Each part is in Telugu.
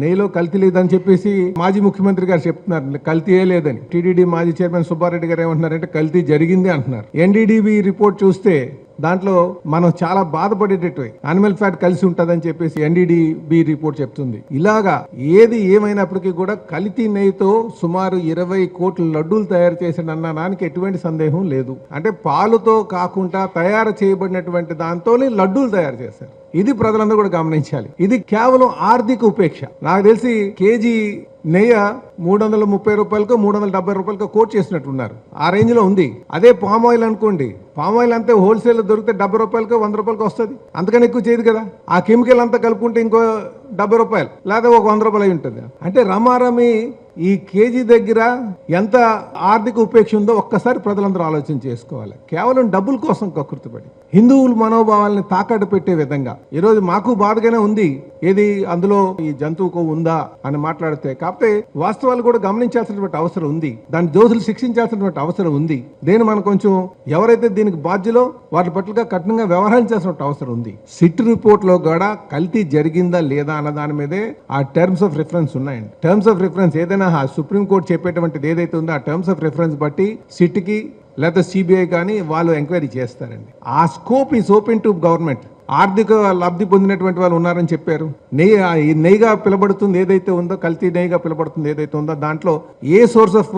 నెయ్యిలో కల్తీ లేదని చెప్పేసి మాజీ ముఖ్యమంత్రి గారు చెప్తున్నారు, కల్తీయే లేదని. టీడీడీ మాజీ చైర్మన్ సుబ్బారెడ్డి గారు ఏమంటున్నారంటే కల్తీ జరిగింది అంటున్నారు. ఎన్డీడీబీ రిపోర్ట్ చూస్తే దాంట్లో మనం చాలా బాధపడేటట్టు యానిమల్ ఫ్యాట్ కలిసి ఉంటుందని చెప్పేసి ఎన్డీడీబీ రిపోర్ట్ చెప్తుంది. ఇలాగా ఏది ఏమైనప్పటికీ కూడా కల్తీ నెయ్యితో సుమారు 20 కోట్ల లడ్డూలు తయారు చేసిన దానికి ఎటువంటి సందేహం లేదు. అంటే పాలుతో కాకుండా తయారు చేయబడినటువంటి దాంతోనే లడ్డూలు తయారు చేశారు. ఇది ప్రజలందరూ కూడా గమనించాలి. ఇది కేవలం ఆర్థిక ఉపేక్ష. నాకు తెలిసి కేజీ నెయ్యి 330 రూపాయలకు 370 రూపాయలకు కోట్ చేసినట్టున్నారు. ఆ రేంజ్ లో ఉంది. అదే పామ్ ఆయిల్ అనుకోండి, పామ్ ఆయిల్ అంతే హోల్సేల్ దొరికితే 70 రూపాయలకు 100 రూపాయలకు వస్తుంది. అంతకన్నా ఎక్కువ చేయదు కదా. ఆ కెమికల్ అంతా కలుపుకుంటే ఇంకో 70 రూపాయలు లేదా ఒక 100 రూపాయలు అయి ఉంటుంది. అంటే రమారమి ఈ కేజీ దగ్గర ఎంత ఆర్థిక ఉపేక్ష ఉందో ఒక్కసారి ప్రజలందరూ ఆలోచన చేసుకోవాలి. కేవలం డబ్బుల కోసం కకృతిపడి హిందువుల మనోభావాలను తాకట్టు పెట్టే విధంగా ఈరోజు మాకు బాధగానే ఉంది. ఏది అందులో ఈ జంతువుకు ఉందా అని మాట్లాడితే, కాకపోతే వాస్తవాలు కూడా గమనించాల్సినటువంటి అవసరం ఉంది. దాని దోషులు శిక్షించాల్సినటువంటి అవసరం ఉంది. దేని మనం కొంచెం ఎవరైతే దీనికి బాధ్యులో వాటి పట్ల కఠినంగా వ్యవహరించాల్సిన అవసరం ఉంది. సిట్ రిపోర్ట్ లో కూడా కల్తీ జరిగిందా లేదా అన్న దాని మీదే ఆ టర్మ్స్ ఆఫ్ రిఫరెన్స్ ఉన్నాయండి. టర్మ్స్ ఆఫ్ రిఫరెన్స్ ఏదైనా సుప్రీంకోర్టు చెప్పేటువంటిది ఏదైతే ఉందో ఆ టర్మ్స్ ఆఫ్ రిఫరెన్స్ బట్టి సిట్ కి లేదా సిబిఐ కానీ వాళ్ళు ఎంక్వైరీ చేస్తారండి. ఆ scope is open to government. ఆర్థిక లబ్ధి పొందినటువంటి వాళ్ళు ఉన్నారని చెప్పారు. నెయ్యిగా పిలబడుతుంది ఏదైతే ఉందో, కల్తీ నెయ్యిగా పిలబడుతుంది ఏదైతే ఉందో, దాంట్లో ఏ సోర్స్ ఆఫ్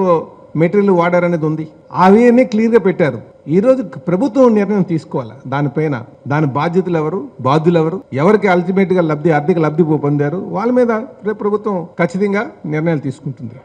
మెటీరియల్ వాడారనేది ఉంది. అవన్నీ క్లియర్ గా పెట్టారు. ఈ రోజు ప్రభుత్వం నిర్ణయం తీసుకోవాలి దానిపైన. దాని బాధ్యతలు ఎవరు, బాధ్యులు ఎవరు, ఎవరికి అల్టిమేట్ గా ఆర్థిక లబ్ధి పొందారు, వాళ్ళ మీద రేపు ప్రభుత్వం ఖచ్చితంగా నిర్ణయాలు తీసుకుంటుంది.